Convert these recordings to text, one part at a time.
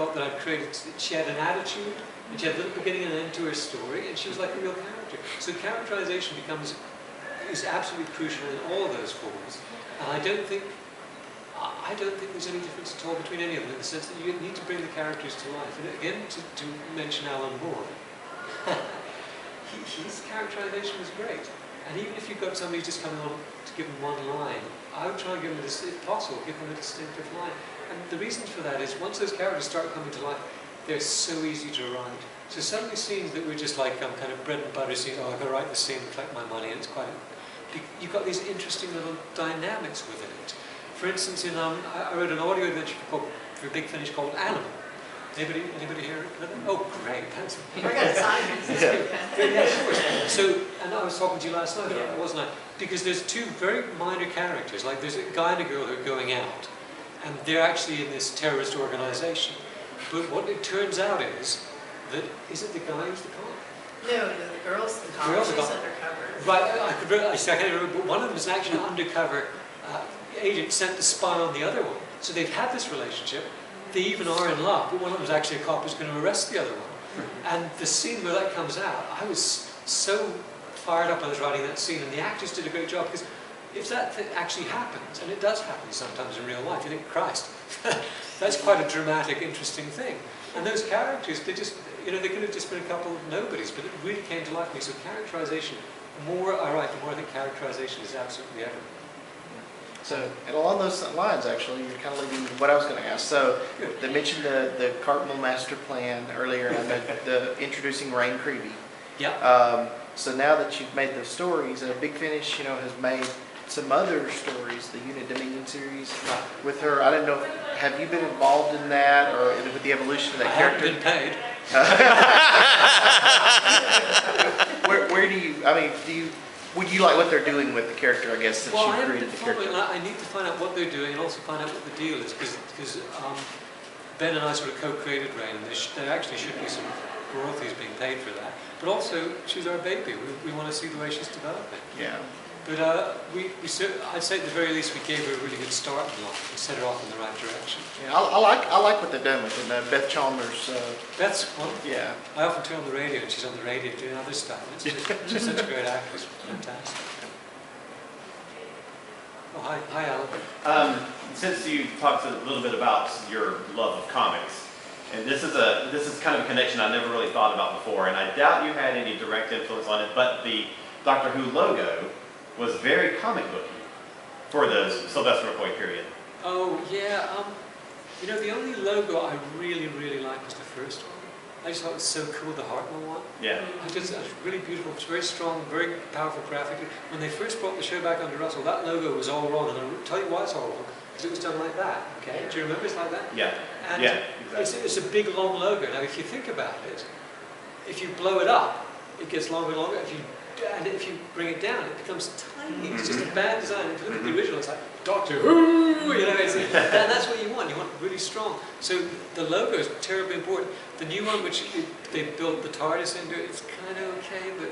felt that I'd created. She had an attitude, and she had a little beginning and end to her story, and she was like a real character. So characterization is absolutely crucial in all of those forms. And I don't think there's any difference at all between any of them, in the sense that you need to bring the characters to life. And again, to mention Alan Moore, his characterization was great. And even if you've got somebody just coming on to give them one line, I would try and give them, if possible, give them a distinctive line. And the reason for that is once those characters start coming to life, they're so easy to write. So suddenly scenes that were just like kind of bread and butter scenes, oh, I've got to write this scene and collect my money, and it's quite, you've got these interesting little dynamics within it. For instance, I wrote an audio adventure for Big Finish called Animal. Anybody here? Oh, great! Thanks. We're going to sign this. Yeah, of course. So, and I was talking to you last night, wasn't I? Because there's two very minor characters. Like there's a guy and a girl who are going out, and they're actually in this terrorist organization. But what it turns out is that is it the guy who's the cop? No, the girl's the cop. She's undercover. Right. I can't remember. But one of them is actually an undercover agent sent to spy on the other one. So they've had this relationship. They even are in love, but one of them is actually a cop who's going to arrest the other one. And the scene where that comes out, I was so fired up when I was writing that scene, and the actors did a great job, because if that actually happens, and it does happen sometimes in real life, you think, Christ, that's quite a dramatic, interesting thing. And those characters, they just, they could have just been a couple of nobodies, but it really came to life for me. So characterization, the more I write, the more I think characterization is absolutely everything. So, and along those lines, actually, you're kind of leading what I was going to ask. So, they mentioned the Cartmel master plan earlier, and the introducing Rain Creevy. Yeah. So now that you've made those stories, Big Finish, has made some other stories, the Unit Dominion series with her. I don't know, have you been involved in that, or with the evolution of that character? I haven't been paid. Where do you? I mean, would you like what they're doing with the character, I guess, since you created the character? I need to find out what they're doing and also find out what the deal is, because Ben and I sort of co-created Rain, and there actually should be some royalties being paid for that. But also, she's our baby. We want to see the way she's developing. Yeah. But I'd say at the very least we gave her a really good start in life and set her off in the right direction. Yeah, I like what they've done with it. Beth Chalmers. Beth's wonderful. Yeah. I often turn on the radio and she's on the radio doing other stuff. She's such a great actress. Fantastic. Oh, hi, Alan. Since you talked a little bit about your love of comics, and this is kind of a connection I never really thought about before, and I doubt you had any direct influence on it, but the Doctor Who logo was very comic booky for the Sylvester McCoy period. Oh yeah, the only logo I really liked was the first one. I just thought it was so cool, the Hartmel one. Yeah. It was really beautiful. It's very strong, very powerful graphically. When they first brought the show back under Russell, that logo was all wrong, and I'll tell you why it's all wrong. Because it was done like that. Okay, do you remember it's like that? Yeah. And yeah, exactly. It's a big, long logo. Now, if you think about it, if you blow it up, it gets longer and longer. If you bring it down, it becomes tiny. It's just a bad design. If you look at the original, it's like Doctor Who, and that's what you want. You want really strong. So the logo is terribly important. The new one, which they built the TARDIS into, it's kind of okay, but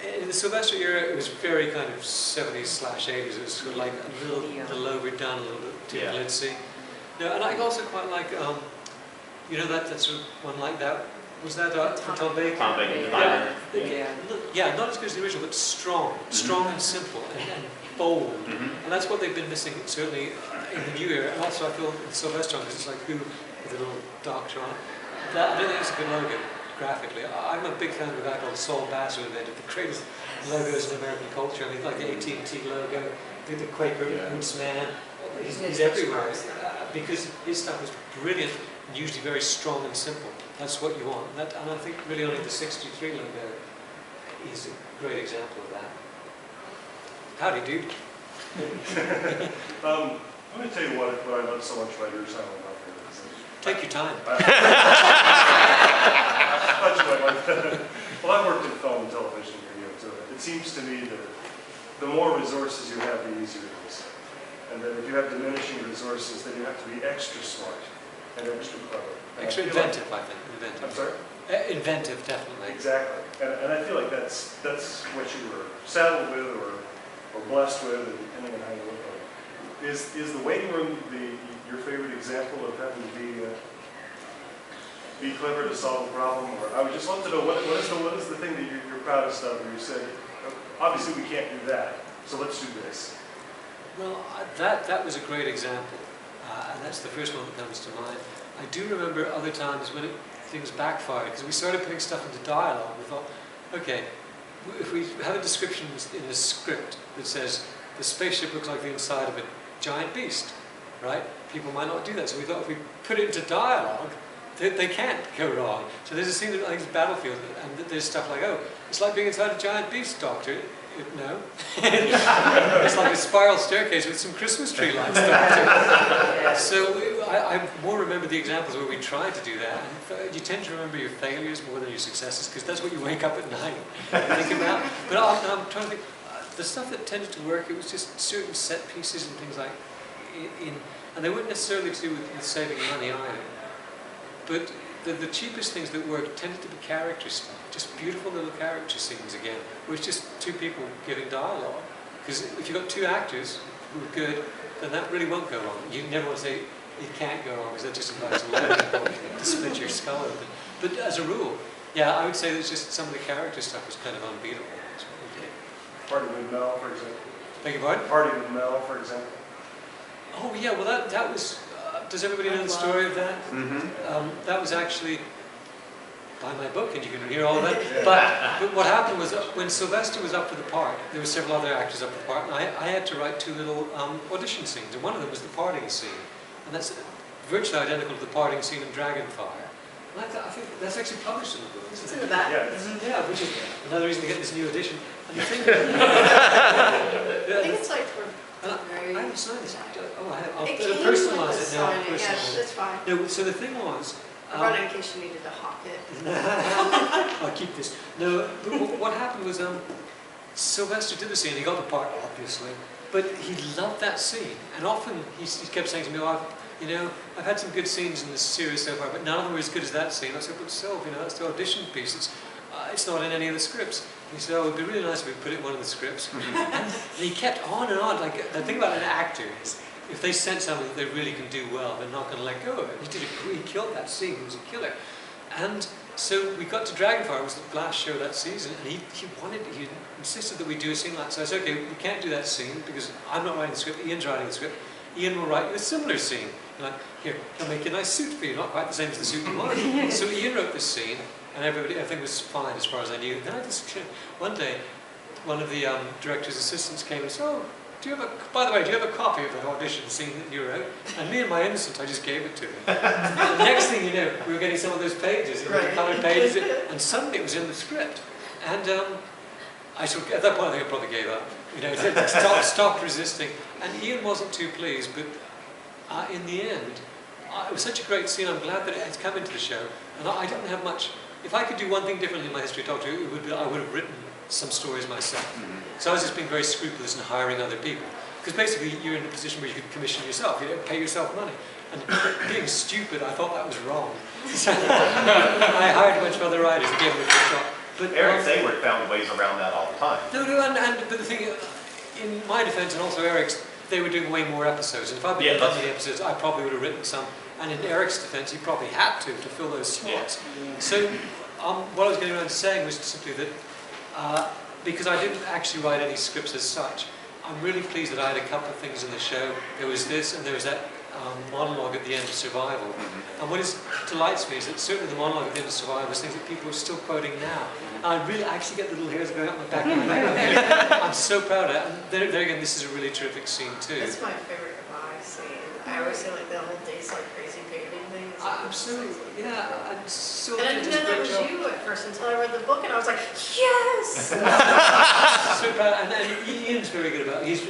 in the Sylvester era, it was very kind of 70s/80s. It was sort of like a little the logo done a little bit too glitzy. No, and I also quite like that sort of one like that. Was that Tom Baker? Tom Baker. Yeah, not as good as the original, but strong and simple and bold. And that's what they've been missing, certainly in the new era. And also I feel in Sylvester, because it's like Who with a little doctor on it. I don't think it's a good logo graphically. I'm a big fan of a guy called Saul Bass, who invented the greatest logos in American culture. I mean, like the AT&T logo, the Quaker Boots man. He's everywhere because his stuff is brilliant and usually very strong and simple. That's what you want. And I think really only the 63 logo is a great example of that. Howdy, dude. I'm going to tell you what I love so much about your silent opera. Take your time. Well, I've worked in film and television radio too. It seems to me that the more resources you have, the easier it is. And that if you have diminishing resources, then you have to be extra smart and extra clever. Extra inventive, I think. Inventive. I'm sorry? Inventive, definitely. Exactly. And I feel like that's what you were saddled with or blessed with, depending on how you look at it. Is the waiting room your favorite example of having to be be clever to solve a problem? Or I would just love to know what is the thing that you're proudest of, where you say, obviously we can't do that, so let's do this. Well, that was a great example, and that's the first one that comes to mind. I do remember other times when things backfired, because we started putting stuff into dialogue. We thought, okay, if we have a description in the script that says the spaceship looks like the inside of a giant beast, right? People might not do that, so we thought if we put it into dialogue, they can't go wrong. So there's a scene that I think is Battlefield, and there's stuff like, oh, it's like being inside a giant beast, Doctor. No. It's like a spiral staircase with some Christmas tree lights. So I more remember the examples where we tried to do that. And you tend to remember your failures more than your successes, because that's what you wake up at night and think about. But I'm trying to think, the stuff that tended to work, it was just certain set pieces and things like, and they weren't necessarily to do with saving money either. But the cheapest things that worked tended to be character stuff, just beautiful little character scenes again, where it's just two people giving dialogue. Because if you've got two actors who are good, then that really won't go wrong. You never want to say it can't go wrong, because that just invites a lot of people to split your skull open. But as a rule, yeah, I would say that just some of the character stuff was kind of unbeatable. That's what we did. Party with Mel, for example. Beg your pardon? Party with Mel, for example. Oh yeah, well that was. Does everybody know the story of that? Mm-hmm. That was actually buy my book and you can hear all of it. But what happened was when Sylvester was up for the part, there were several other actors up for the part, and I had to write two little audition scenes, and one of them was the parting scene, and that's virtually identical to the parting scene in Dragonfire. And I think that's actually published in the book. It's in the back. Yeah, which is another reason to get this new edition. And the thing, I think it's like for I haven't signed this. Oh, I have. I'll It came personalise with it the now. signing, yes, that's fine. No, so the thing was. I brought it in case you needed to hawk it. I'll keep this. No, but what happened was Sylvester did the scene. He got the part, obviously, but he loved that scene. And often he kept saying to me, "Oh, I've had some good scenes in this series so far, but none of them were as good as that scene." I said, "But Sylv, that's the audition piece. It's not in any of the scripts." He said, "Oh, it'd be really nice if we put it in one of the scripts." And he kept on and on. Like the thing about an actor is, if they sense something that they really can do well, they're not going to let go of it. He killed that scene. He was a killer. And so we got to Dragonfire. It was the last show that season, and he insisted that we do a scene like that. So I said, "Okay, we can't do that scene because I'm not writing the script. Ian's writing the script. Ian will write you a similar scene. Like, here, I'll make you a nice suit for you. Not quite the same as the suit you wanted." So Ian wrote this scene, and everything was fine as far as I knew. Then I just one day, one of the director's assistants came and said, "Oh, by the way, do you have a copy of the audition scene that you wrote?" And me and my innocence, I just gave it to him. The next thing you know, we were getting some of those pages, the coloured pages, and suddenly it was in the script. And I sort of, at that point, I think I probably gave up. Stopped resisting. And Ian wasn't too pleased, but in the end, it was such a great scene. I'm glad that it has come into the show. And I didn't have much. If I could do one thing differently in my history of Doctor Who, it would be I would have written some stories myself. So I was just being very scrupulous in hiring other people. Because basically you're in a position where you could commission yourself, pay yourself money. And being stupid, I thought that was wrong. So I hired a bunch of other writers and gave them a good shot. But Eric Sayward found ways around that all the time. But the thing, in my defense and also Eric's, they were doing way more episodes. And if I'd been doing the episodes, I probably would have written some. And in Eric's defense, he probably had to fill those slots. Yeah. So what I was getting around to saying was simply that because I didn't actually write any scripts as such, I'm really pleased that I had a couple of things in the show. There was this, and there was that monologue at the end of Survival. And what delights me is that certainly the monologue at the end of Survival is things that people are still quoting now. And I really actually get the little hairs going up my back. I'm so proud of it. And there again, this is a really terrific scene too. That's my favorite goodbye scene. I always say like the whole Days Like Crazy painting thing. Absolutely, yeah. And so and I didn't know that was you at first until I read the book, and I was like, yes! So proud. And Ian's very good about it.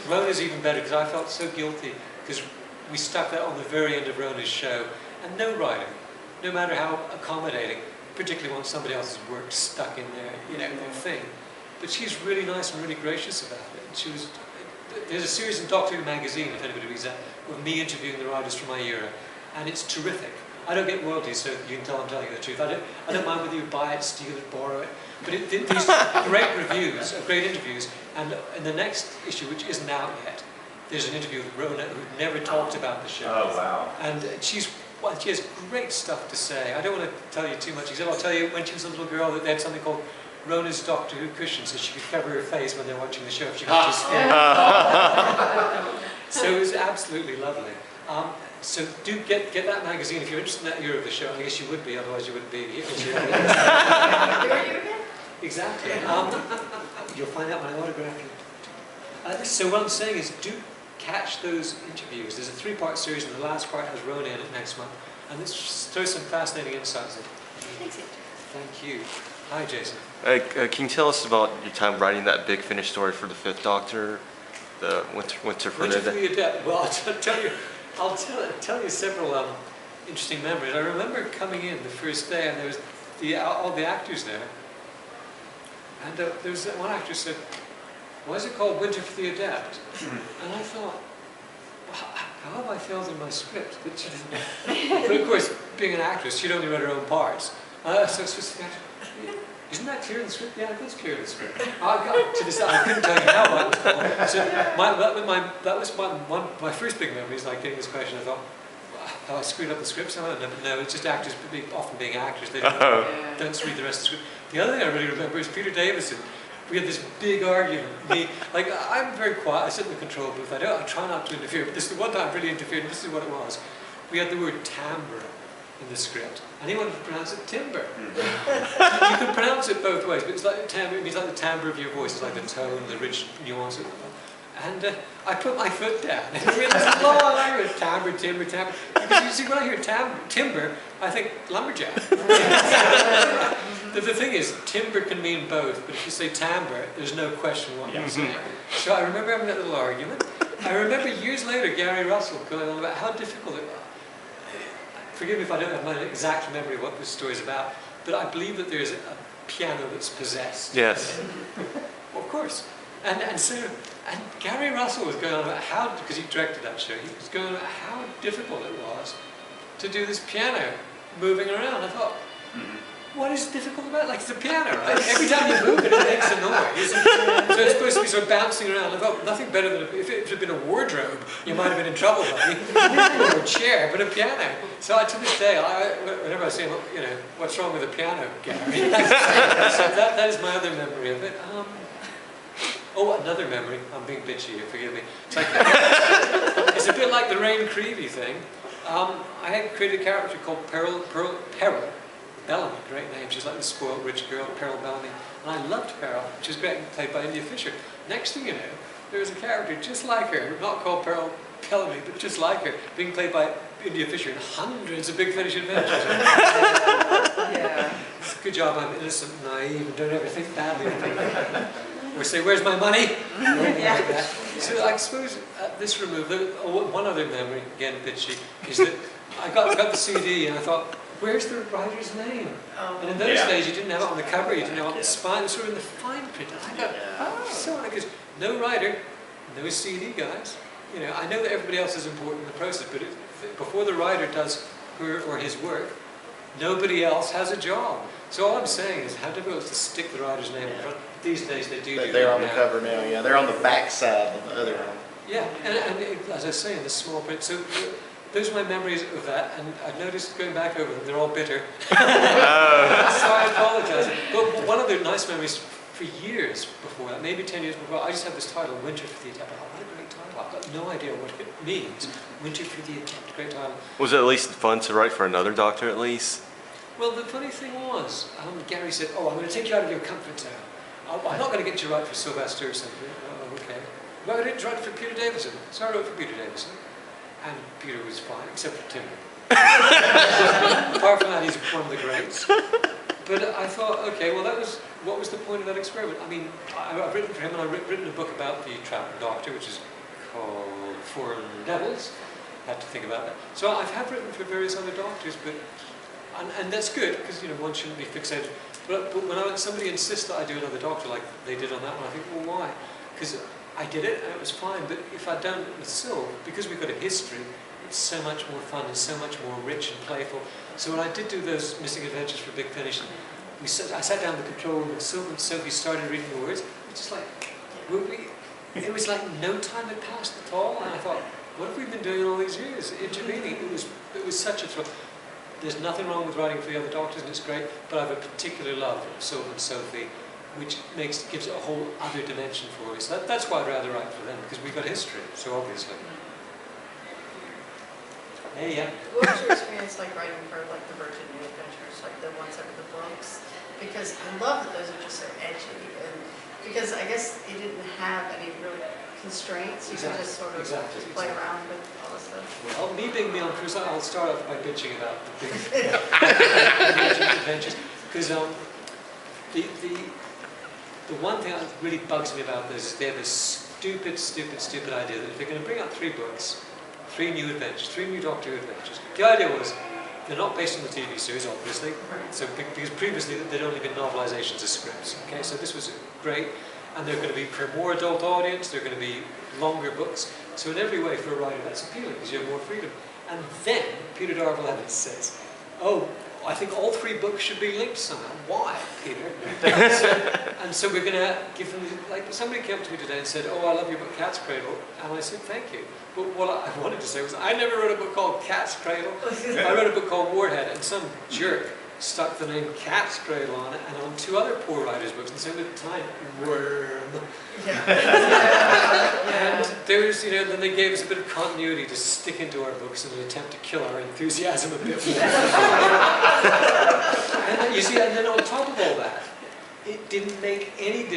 Rona's even better, because I felt so guilty, because we stuck that on the very end of Rona's show, and no writer, no matter how accommodating, particularly wants somebody else's work stuck in their thing. But she's really nice and really gracious about it. There's a series in Doctor Who magazine, if anybody reads that, of me interviewing the writers from my era, and it's terrific. I don't get royalties, so you can tell I'm telling you the truth. I don't mind whether you buy it, steal it, borrow it. But these great reviews, great interviews, and in the next issue, which isn't out yet, there's an interview with Rona who never talked about the show. Oh, wow. And she's well, she has great stuff to say. I don't want to tell you too much, except I'll tell you when she was a little girl that they had something called Rona's Doctor Who cushion, so she could cover her face when they're watching the show if she got too scared. So it was absolutely lovely. So do get that magazine if you're interested in that era of the show. I guess you would be, otherwise you wouldn't be here. Exactly. You'll find out when I autograph you. So what I'm saying is, do catch those interviews. There's a 3-part series, and the last part has Rona in it next month. And this throws some fascinating insights in. Thank you. Hi, Jason. Can you tell us about your time writing that Big Finish story for the Fifth Doctor, the Winter for the Adept. Well, I'll tell you several interesting memories. I remember coming in the first day, and there was all the actors there, and there was one actor said, "Why is it called Winter for the Adept?" And I thought, how have I failed in my script? But of course, being an actress, she'd only read her own parts. So it's just, isn't that clear in the script? Yeah, that's clear in the script. I got to decide. I couldn't tell you how much. So that was my first big memory, is like getting this question. I thought, how I screwed up the script somehow. No, it's just actors often being actors. They don't read the rest of the script. The other thing I really remember is Peter Davison. We had this big argument. I'm very quiet. I sit in the control booth. I try not to interfere. But this is the one time I really interfered. And this is what it was. We had the word timbre in the script, and he wanted to pronounce it timber. You can pronounce it both ways, but it's like timbre. It means like the timbre of your voice. It's like the tone, the rich nuance. And I put my foot down. And we had this long argument, timbre, timber, timber. Because you see, when I hear timber, I think lumberjack. The thing is, timber can mean both, but if you say timbre, there's no question what you're saying. So I remember having that little argument. I remember years later, Gary Russell going on about how difficult it was. Forgive me if I don't have my exact memory of what this story is about, but I believe that there's a piano that's possessed. Yes. Well, of course. And Gary Russell was going on about how, because he directed that show, he was going on about how difficult it was to do this piano moving around. I thought, what is difficult about it? Like, it's a piano, right? Every time you move it, it makes a noise. So it's supposed to be sort of bouncing around. I thought, nothing better than, if it had been a wardrobe, you might have been in trouble, buddy. Or a chair, but a piano. So to this day, whenever I say, what's wrong with a piano, Gary? So that is my other memory of it. Another memory. I'm being bitchy here, forgive me. It's a bit like the Rain Creevy thing. I had created a character called Peril Bellamy, great name. She's like the spoiled rich girl, Peril Bellamy. And I loved Peril. She was great, played by India Fisher. Next thing you know, there was a character just like her, not called Peril Bellamy, but just like her, being played by India Fisher in hundreds of Big Finish adventures. Yeah. Good job, I'm innocent and naive and don't ever think badly of people. Or say, where's my money? Like that. So I suppose at this remove, one other memory, again bitchy, is that I got the CD and I thought, where's the writer's name? And in those days you didn't have it on the cover, you didn't have it on the spine, it was sort of in the fine print. And I got, so because no writer, no CD, guys. I know that everybody else is important in the process, but before the writer does her or his work, nobody else has a job. So all I'm saying is how difficult it is to stick the writer's name in front. These days they do They're on the cover now, yeah. They're on the back side of the other one. Yeah, and as I say, in the small print. So those are my memories of that, and I've noticed going back over them, they're all bitter. So I apologize. But one of the nice memories for years before that, maybe 10 years before, I just had this title, Winter for the Adept. What a great title. I've got no idea what it means. Winter for the Adept, great title. Was it at least fun to write for another Doctor at least? Well, the funny thing was, Gary said, I'm going to take you out of your comfort zone. I'm not going to get you right for Sylvester or something. Oh, okay. Well, I didn't write for Peter Davison. So I wrote for Peter Davison. And Peter was fine, except for Timber. Apart from that, he's one of the greats. But I thought, okay, well, what was the point of that experiment? I mean, I've written for him, and I've written a book about the Traveling Doctor, which is called Foreign Devils. I had to think about that. So I have written for various other doctors, but and that's good, because one shouldn't be fixated. But when somebody insists that I do another Doctor like they did on that one, I think, well, why? Because I did it and it was fine, but if I'd done it with Syl, because we've got a history, it's so much more fun, it's so much more rich and playful. So when I did do those Missing Adventures for Big Finish, I sat down in the control room and Sophie started reading the words. It's just like, it was like no time had passed at all, and I thought, what have we been doing all these years? Intervening. It was such a thrill. There's nothing wrong with writing for the other doctors, and it's great, but I have a particular love of Sylvan and Sophie, which gives it a whole other dimension for me. So that's why I'd rather write for them, because we've got history, so obviously. Hey, yeah. What was your experience like writing for like the Virgin New Adventures, like the ones over the books? Because I love that those are just so edgy, and because I guess you didn't have any real constraints, you could just sort of play around with all this stuff. Well, me being me on cruise, I'll start off by bitching about the big Virgin Adventures, because the one thing that really bugs me about this is they have this stupid idea that if they're going to bring out 3 books, 3 new adventures, 3 new Doctor Who adventures. The idea was they're not based on the TV series, obviously. So because previously there'd only been novelizations of scripts. Okay, so this was great, and they're going to be for a more adult audience. They're going to be longer books. So in every way, for a writer, that's appealing because you have more freedom. And then Peter Darvill Evans says, "Oh, I think all 3 books should be linked somehow." Why, Peter? and so we're going to give them, like, somebody came up to me today and said, "Oh, I love your book, Cat's Cradle." And I said, "Thank you." But what I wanted to say was, I never wrote a book called Cat's Cradle. I wrote a book called Warhead, and some jerk stuck the name Cat's Cradle on it, and on 2 other poor writers' books, and said at the time, Worm. And there's, then they gave us a bit of continuity to stick into our books in an attempt to kill our enthusiasm a bit more. And you see, and then on top of all that, it didn't make any difference.